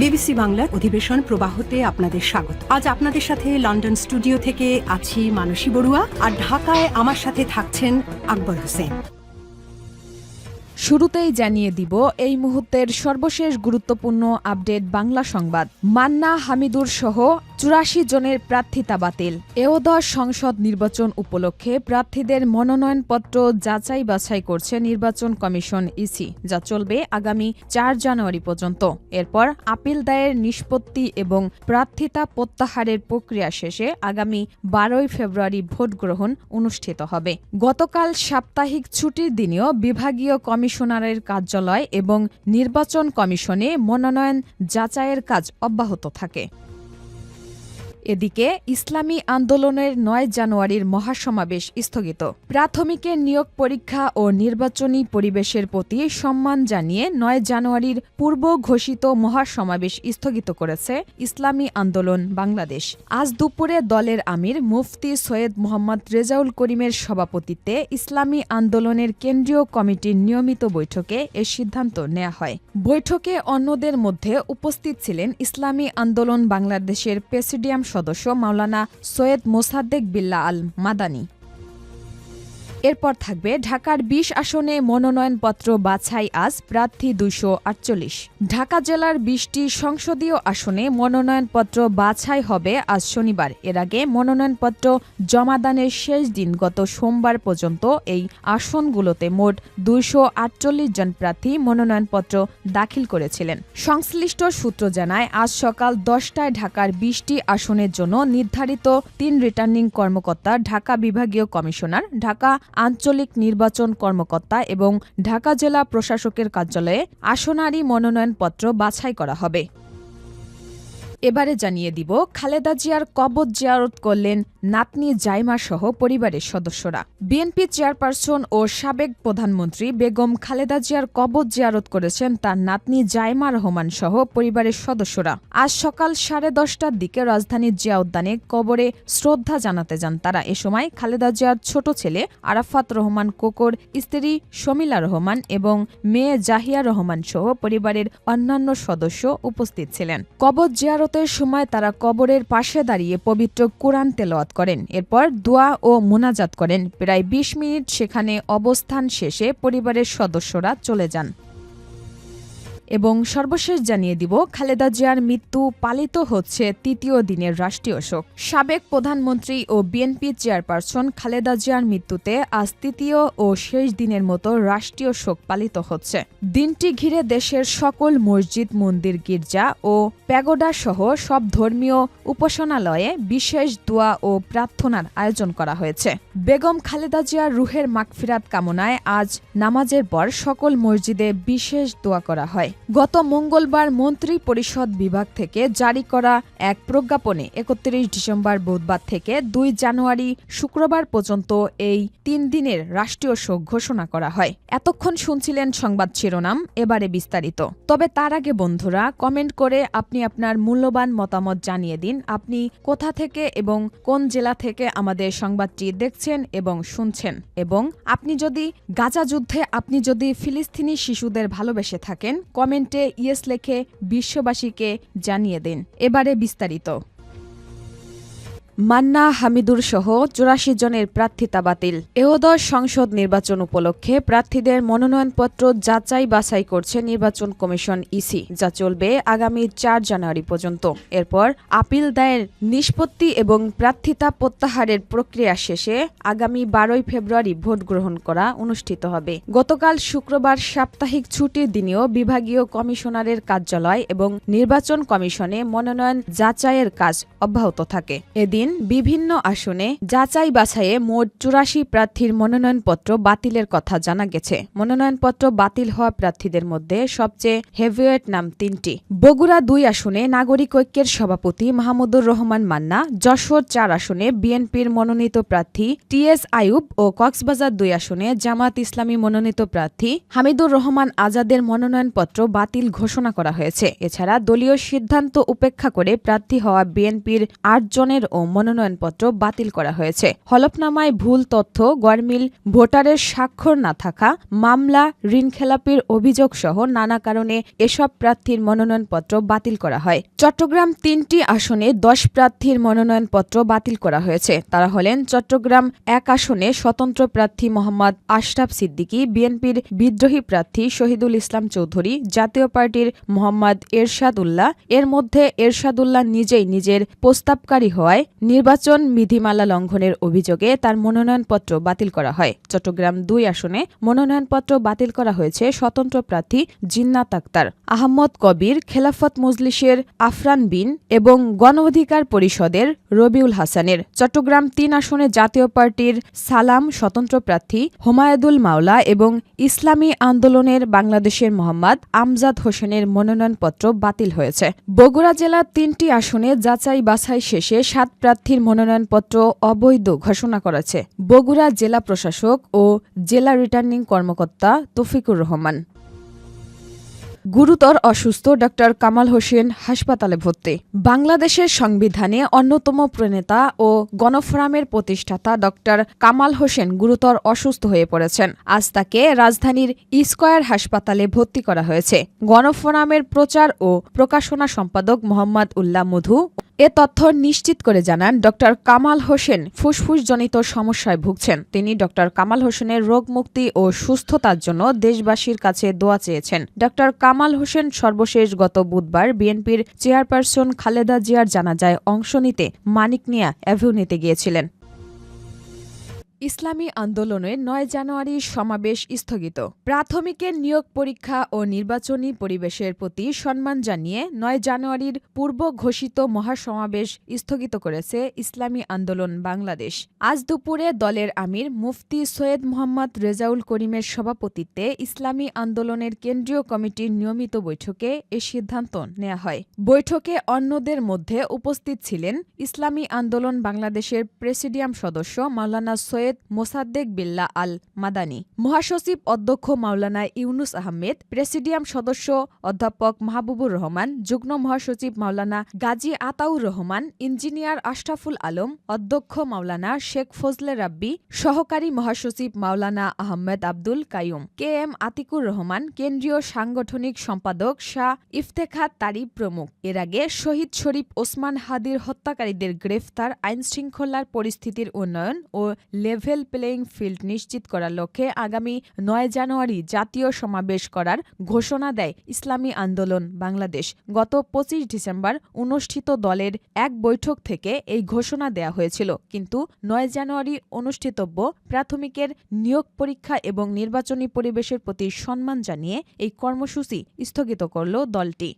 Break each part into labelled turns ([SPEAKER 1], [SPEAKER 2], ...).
[SPEAKER 1] BBC বাংলার অধিবেশন প্রবাহতে আপনাদের স্বাগত। আজ আপনাদের সাথে লন্ডন স্টুডিও থেকে আছি মানসী বড়ুয়া, আর ঢাকায় আমার সাথে থাকছেন আকবর হোসেন।
[SPEAKER 2] শুরুতেই জানিয়ে দিব এই মুহূর্তের সর্বশেষ গুরুত্বপূর্ণ আপডেট বাংলা সংবাদ। মান্না হামিদুর সহ ৮৪ জনের প্রার্থিতা বাতিল। একাদশ সংসদ নির্বাচন উপলক্ষে প্রার্থীদের মনোনয়নপত্র যাচাই বাছাই করছে নির্বাচন কমিশন ইসি, যা চলবে আগামী ৪ জানুয়ারি পর্যন্ত। এরপর আপিল দায়ের নিষ্পত্তি এবং প্রার্থিতা প্রত্যাহারের প্রক্রিয়া শেষে আগামী ১২ ফেব্রুয়ারি ভোট গ্রহণ অনুষ্ঠিত হবে। গতকাল সাপ্তাহিক ছুটির দিনেও বিভাগীয় কমিশনারের কার্যালয় এবং নির্বাচন কমিশনে মনোনয়ন যাচাইয়ের কাজ অব্যাহত থাকে। এদিকে ইসলামী আন্দোলনের ৯ জানুয়ারির মহাসমাবেশ স্থগিত। প্রাথমিকের নিয়োগ পরীক্ষা ও নির্বাচনী পরিবেশের প্রতি সম্মান জানিয়ে ৯ জানুয়ারির পূর্ব ঘোষিত মহাসমাবেশ স্থগিত করেছে ইসলামী আন্দোলন বাংলাদেশ। আজ দুপুরে দলের আমির মুফতি সৈয়দ মোহাম্মদ রেজাউল করিমের সভাপতিত্বে ইসলামী আন্দোলনের কেন্দ্রীয় কমিটির নিয়মিত বৈঠকে এ সিদ্ধান্ত নেওয়া হয়। বৈঠকে অন্যদের মধ্যে উপস্থিত ছিলেন ইসলামী আন্দোলন বাংলাদেশের প্রেসিডিয়াম সদস্য মাওলানা সৈয়দ মোসাদ্দেক বিল্লাহ আল মাদানী। এরপর থাকবে ঢাকার ২০ আসনে মনোনয়নপত্র বাছাই আজ, প্রার্থী ২৪৮। ঢাকা জেলার ২০টি সংসদীয় আসনে মনোনয়নপত্র বাছাই হবে আজ শনিবার। এর আগে মনোনয়নপত্র জমাদানের শেষ দিন গত সোমবার পর্যন্ত এই আসনগুলোতে মোট ২৪৮ জন প্রার্থী মনোনয়নপত্র দাখিল করেছিলেন। সংশ্লিষ্ট সূত্র জানায়, আজ সকাল ১০টায় ঢাকার ২০টি আসনের জন্য নির্ধারিত ৩ রিটার্নিং কর্মকর্তা, ঢাকা বিভাগীয় কমিশনার, ঢাকা আঞ্চলিক নির্বাচন কর্মকর্তা এবং ঢাকা জেলা প্রশাসকের কার্যালয়ে আসনারি মনোনয়নপত্র বাছাই করা হবে। এবারে জানিয়ে দিব, খালেদা জিয়ার কবর জিয়ারত করলেন নাতনি জাইমা সহ পরিবারের সদস্যরা। বিএনপি চেয়ারপারসন ও সাবেক প্রধানমন্ত্রী বেগম খালেদা জিয়ার কবর জিয়ারত করেছেন তার নাতনি জাইমা রহমান সহ পরিবারের সদস্যরা। আজ সকাল 10:30টার দিকে রাজধানীর জিয়া উদ্যানে কবরে শ্রদ্ধা জানাতে যান তারা। এ সময় খালেদা জিয়ার ছোট ছেলে আরাফাত রহমান কোকর, স্ত্রী শমিলা রহমান এবং মেয়ে জাহিয়া রহমান সহ পরিবারের অন্যান্য সদস্য উপস্থিত ছিলেন। কবর জিয়ারত সময় তারা কবরের পাশে দাঁড়িয়ে পবিত্র কোরআন তেলাওয়াত করেন। এরপর দোয়া ও মুনাজাত করেন। প্রায় ২০ মিনিট সেখানে অবস্থান শেষে পরিবারের সদস্যরা চলে যান। এবং সর্বশেষ জানিয়ে দিব, খালেদা জিয়ার মৃত্যু পালিত হচ্ছে ৩য় দিনের রাষ্ট্রীয় শোক। সাবেক প্রধানমন্ত্রী ও বিএনপি চেয়ারপারসন খালেদা জিয়ার মৃত্যুতে আজ ৩য় ও শেষ দিনের মতো রাষ্ট্রীয় শোক পালিত হচ্ছে। দিনটি ঘিরে দেশের সকল মসজিদ, মন্দির, গির্জা ও প্যাগোডা সহ সব ধর্মীয় উপাসনালয়ে বিশেষ দোয়া ও প্রার্থনার আয়োজন করা হয়েছে। বেগম খালেদা জিয়ার রুহের মাগফিরাত কামনায় আজ নামাজের পর সকল মসজিদে বিশেষ দোয়া করা হয়। গত মঙ্গলবার মন্ত্রী পরিষদ বিভাগ থেকে জারি করা এক প্রজ্ঞাপনে ৩১ ডিসেম্বর বুধবার থেকে ২ জানুয়ারি শুক্রবার পর্যন্ত এই ৩ দিনের রাষ্ট্রীয় শোক ঘোষণা করা হয়। এতক্ষণ শুনছিলেন সংবাদ শিরোনাম, এবারে বিস্তারিত। তবে তার আগে বন্ধুরা, কমেন্ট করে আপনি আপনার মূল্যবান মতামত জানিয়ে দিন। আপনি কোথা থেকে এবং কোন জেলা থেকে আমাদের সংবাদটি দেখছেন এবং শুনছেন, এবং আপনি যদি গাজা যুদ্ধে আপনি যদি ফিলিস্তিনি শিশুদের ভালোবেসে থাকেন, কমেন্টে ইয়েস লেখে বিশ্ববাসীকে জানিয়ে দিন। এবারে বিস্তারিত। মান্না হামিদুর সহ ৮৪ জনের প্রার্থিতা বাতিল। একাদশ সংসদ নির্বাচন উপলক্ষে প্রার্থীদের মনোনয়নপত্র যাচাই বাছাই করছে নির্বাচন কমিশন ইসি, যা চলবে আগামী ৪ জানুয়ারি পর্যন্ত। এরপর আপিল দায়ের নিষ্পত্তি এবং প্রার্থিতা প্রত্যাহারের প্রক্রিয়া শেষে আগামী ১২ ফেব্রুয়ারি ভোট গ্রহণ করা অনুষ্ঠিত হবে। গতকাল শুক্রবার সাপ্তাহিক ছুটির দিনেও বিভাগীয় কমিশনারের কার্যালয় এবং নির্বাচন কমিশনে মনোনয়ন যাচাইয়ের কাজ অব্যাহত থাকে। এদিন বিভিন্ন আসনে যাচাই বাছাইয়ে মোট ৮৪ প্রার্থীর মনোনয়নপত্র বাতিলের কথা জানা গেছে। মনোনয়নপত্র বাতিল হওয়া প্রার্থীদের মধ্যে সবচেয়ে হেভিওয়েট নাম ৩টি। বগুড়া ২ আসনে নাগরিক ঐক্যের সভাপতি মাহমুদুর রহমান মান্না, যশোর ৪ আসনে বিএনপির মনোনীত প্রার্থী টিএস আইয়ুব ও কক্সবাজার ২ আসনে জামাত ইসলামী মনোনীত প্রার্থী হামিদুর রহমান আজাদের মনোনয়নপত্র বাতিল ঘোষণা করা হয়েছে। এছাড়া দলীয় সিদ্ধান্ত উপেক্ষা করে প্রার্থী হওয়া বিএনপির ৮ জনের ও মনোনয়নপত্র বাতিল করা হয়েছে। হলফনামায় ভুল তথ্য, গরমিল, ভোটারের স্বাক্ষর না থাকা, মামলা, ঋণখেলাপির অভিযোগ সহ নানা কারণে এসব প্রার্থীর মনোনয়নপত্র বাতিল করা হয়। চট্টগ্রাম 3টি আসনে 10 প্রার্থীর মনোনয়নপত্র বাতিল করা হয়েছে। তারা হলেন চট্টগ্রাম 1 আসনে স্বতন্ত্র প্রার্থী মোহাম্মদ আশরাফ সিদ্দিকী, বিএনপির বিদ্রোহী প্রার্থী শহীদুল ইসলাম চৌধুরী, জাতীয় পার্টির মোহাম্মদ এরশাদ উল্লাহ। এর মধ্যে এরশাদ উল্লাহ নিজেই নিজের প্রস্তাবকারী হওয়ায় নির্বাচন বিধিমালা লঙ্ঘনের অভিযোগে তার মনোনয়নপত্র বাতিল করা হয়। চট্টগ্রাম 2 আসনে মনোনয়নপত্র বাতিল করা হয়েছে স্বতন্ত্র প্রার্থী জিন্নাত আক্তার, আহমদ কবির, খেলাফত মজলিসের আফরান বিন এবং গণ অধিকার পরিষদের রবিউল হাসানের। চট্টগ্রাম 3 আসনে জাতীয় পার্টির সালাম স্বতন্ত্র প্রার্থী হুমায়দুল মাওলা এবং ইসলামী আন্দোলনের বাংলাদেশের মোহাম্মদ আমজাদ হোসেনের মনোনয়নপত্র বাতিল হয়েছে। বগুড়া জেলার 3টি আসনে যাচাই বাছাই শেষে 7 প্রার্থীর মনোনয়নপত্র অবৈধ ঘোষণা করেছে বগুড়া জেলা প্রশাসক ও জেলা রিটার্নিং কর্মকর্তা তৌফিকুর রহমান। গুরুতর অসুস্থ ড কামাল হোসেন হাসপাতালে ভর্তি। বাংলাদেশের সংবিধানে অন্যতম প্রণেতা ও গণফোরামের প্রতিষ্ঠাতা ড কামাল হোসেন গুরুতর অসুস্থ হয়ে পড়েছেন। আজ তাকে রাজধানীর স্কয়ার হাসপাতালে ভর্তি করা হয়েছে। গণফোরামের প্রচার ও প্রকাশনা সম্পাদক মোহাম্মদ উল্লাহ মধু এ তথ্য নিশ্চিত করে জানান, ড কামাল হোসেন ফুসফুসজনিত সমস্যায় ভুগছেন। তিনি ড কামাল হোসেনের রোগমুক্তি ও সুস্থতার জন্য দেশবাসীর কাছে দোয়া চেয়েছেন। ড কামাল হোসেন সর্বশেষ গত বুধবার বিএনপির চেয়ারপারসন খালেদা জিয়ার জানাজায় অংশ নিতে মানিকমিয়া অ্যাভিনিউতে গিয়েছিলেন। ইসলামী আন্দোলনের 9 জানুয়ারি সমাবেশ স্থগিত। প্রাথমিকের নিয়োগ পরীক্ষা ও নির্বাচনী পরিবেশের প্রতি সম্মান জানিয়ে 9 জানুয়ারির পূর্ব ঘোষিত মহাসমাবেশ স্থগিত করেছে ইসলামী আন্দোলন বাংলাদেশ। আজ দুপুরে দলের আমির মুফতি সৈয়দ মোহাম্মদ রেজাউল করিমের সভাপতিত্বে ইসলামী আন্দোলনের কেন্দ্রীয় কমিটির নিয়মিত বৈঠকে এ সিদ্ধান্ত নেওয়া হয়। বৈঠকে অন্যদের মধ্যে উপস্থিত ছিলেন ইসলামী আন্দোলন বাংলাদেশের প্রেসিডিয়াম সদস্য মাওলানা সৈয়দ মোসাদ্দেক বিল্লাহ আল মাদানী, মহাসচিব অধ্যক্ষ মাওলানা ইউনুস আহমেদ, প্রেসিডিয়াম সদস্য অধ্যাপক মাহবুবুর রহমান, যুগ্ম মহাসচিব মাওলানা গাজী আতাউর রহমান, ইঞ্জিনিয়ার আশরাফুল আলম, অধ্যক্ষ মাওলানা শেখ ফজলে রাব্বি, সহকারী মহাসচিব মাওলানা আহমেদ আব্দুল কাইয়ুম, কে এম আতিকুর রহমান, কেন্দ্রীয় সাংগঠনিক সম্পাদক শাহ ইফতেখার তারিব প্রমুখ। এর আগে শহীদ শরীফ ওসমান হাদির হত্যাকারীদের গ্রেফতার, আইনশৃঙ্খলার পরিস্থিতির উন্নয়ন ও লেভেল প্লেইং ফিল্ড নিশ্চিত করার লক্ষ্যে আগামী 9 জানুয়ারি জাতীয় সমাবেশ করার ঘোষণা দেয় ইসলামী আন্দোলন বাংলাদেশ। গত 25 ডিসেম্বর অনুষ্ঠিত দলের এক বৈঠক থেকে এই ঘোষণা দেয়া হয়েছিল, কিন্তু 9 জানুয়ারি অনুষ্ঠিতব্য প্রাথমিকের নিয়োগ পরীক্ষা এবং নির্বাচনী পরিবেশের প্রতি সম্মান জানিয়ে এই কর্মসূচি স্থগিত করল দলটি।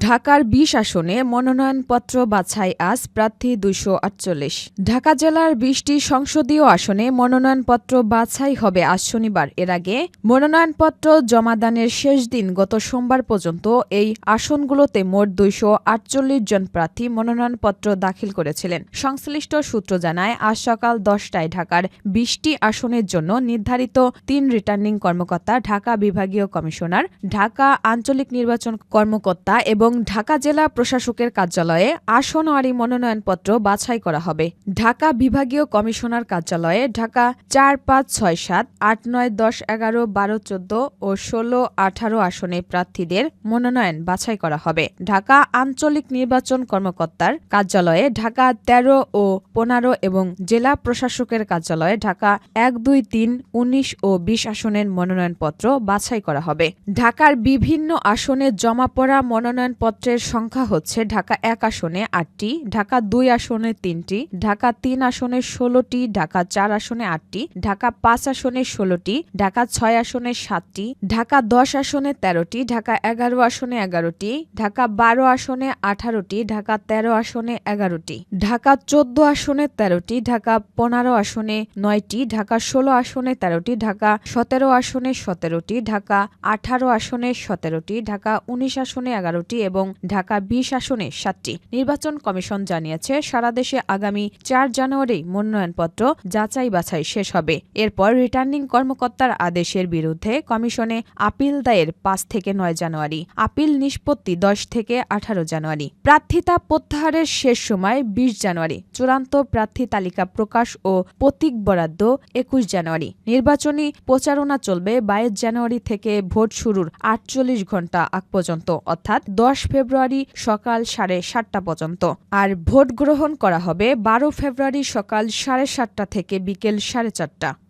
[SPEAKER 2] ঢাকার 20 আসনে মনোনয়নপত্র বাছাই আজ প্রার্থী 248। ঢাকা জেলার 20টি সংসদীয় আসনে মনোনয়নপত্র বাছাই হবে আজ শনিবার। এর আগে মনোনয়নপত্র জমাদানের শেষ দিন গত সোমবার পর্যন্ত এই আসনগুলোতে মোট 248 জন প্রার্থী মনোনয়নপত্র দাখিল করেছিলেন। সংশ্লিষ্ট সূত্র জানায়, আজ সকাল 10টায় ঢাকার 20টি আসনের জন্য নির্ধারিত 3 রিটার্নিং কর্মকর্তা, ঢাকা বিভাগীয় কমিশনার, ঢাকা আঞ্চলিক নির্বাচন কর্মকর্তা এবং ঢাকা জেলা প্রশাসকের কার্যালয়ে আসনওয়ারি মনোনয়নপত্র বাছাই করা হবে। ঢাকা বিভাগীয় কমিশনার কার্যালয়ে ঢাকা 4, 5, 6, 7, 8, 9, 10, 11, 12, 14 ও 16, 18 আসনে প্রার্থীদের মনোনয়ন বাছাই করা হবে। ঢাকা আঞ্চলিক নির্বাচন কর্মকর্তার কার্যালয়ে ঢাকা 13 ও 15 এবং জেলা প্রশাসকের কার্যালয়ে ঢাকা 1, 2, 3, 19 ও 20 আসনের মনোনয়নপত্র বাছাই করা হবে। ঢাকার বিভিন্ন আসনে জমা পড়া মনোনয়নপত্রের সংখ্যা হচ্ছে: ঢাকা 1 আসনে 8টি, ঢাকা 2 আসনে 3টি, ঢাকা 3 আসনে 16টি, ঢাকা 4 আসনে 8টি, ঢাকা 5 আসনে 16টি, ঢাকা 6 আসনে 7টি, ঢাকা 10 আসনে 13টি, ঢাকা 11 আসনে 11টি, ঢাকা 12 আসনে 18টি, ঢাকা 13 আসনে 11টি, ঢাকা 14 আসনে 13টি, ঢাকা 15 আসনে 9টি, ঢাকা 16 আসনে 13টি, ঢাকা 17 আসনে 17টি, ঢাকা 18 আসনে 17টি, ঢাকা 19 আসনে 11টি 6টি এবং ঢাকা 20 আসনে 7টি। নির্বাচন কমিশন জানিয়েছে, সারা দেশে আগামী 4 জানুয়ারি মনোনয়নপত্র যাচাই বাছাই শেষ হবে। এরপর রিটার্নিং কর্মকর্তার আদেশের বিরুদ্ধে কমিশনে আপিল দায়ের 5 থেকে 9 জানুয়ারি, আপিল নিষ্পত্তি 10 থেকে 18 জানুয়ারি। প্রার্থিতা প্রত্যাহারের শেষ সময় 20 জানুয়ারি, চূড়ান্ত প্রার্থী তালিকা প্রকাশ ও প্রতীক বরাদ্দ 21 জানুয়ারি। নির্বাচনী প্রচারণা চলবে 22 জানুয়ারি থেকে ভোট শুরুর 48 ঘণ্টা আগ পর্যন্ত, অর্থাৎ 10 ফেব্রুয়ারি সকাল 7:30 পর্যন্ত। আর ভোট গ্রহণ করা হবে 12 ফেব্রুয়ারি সকাল 7:30 থেকে বিকেল 4:30।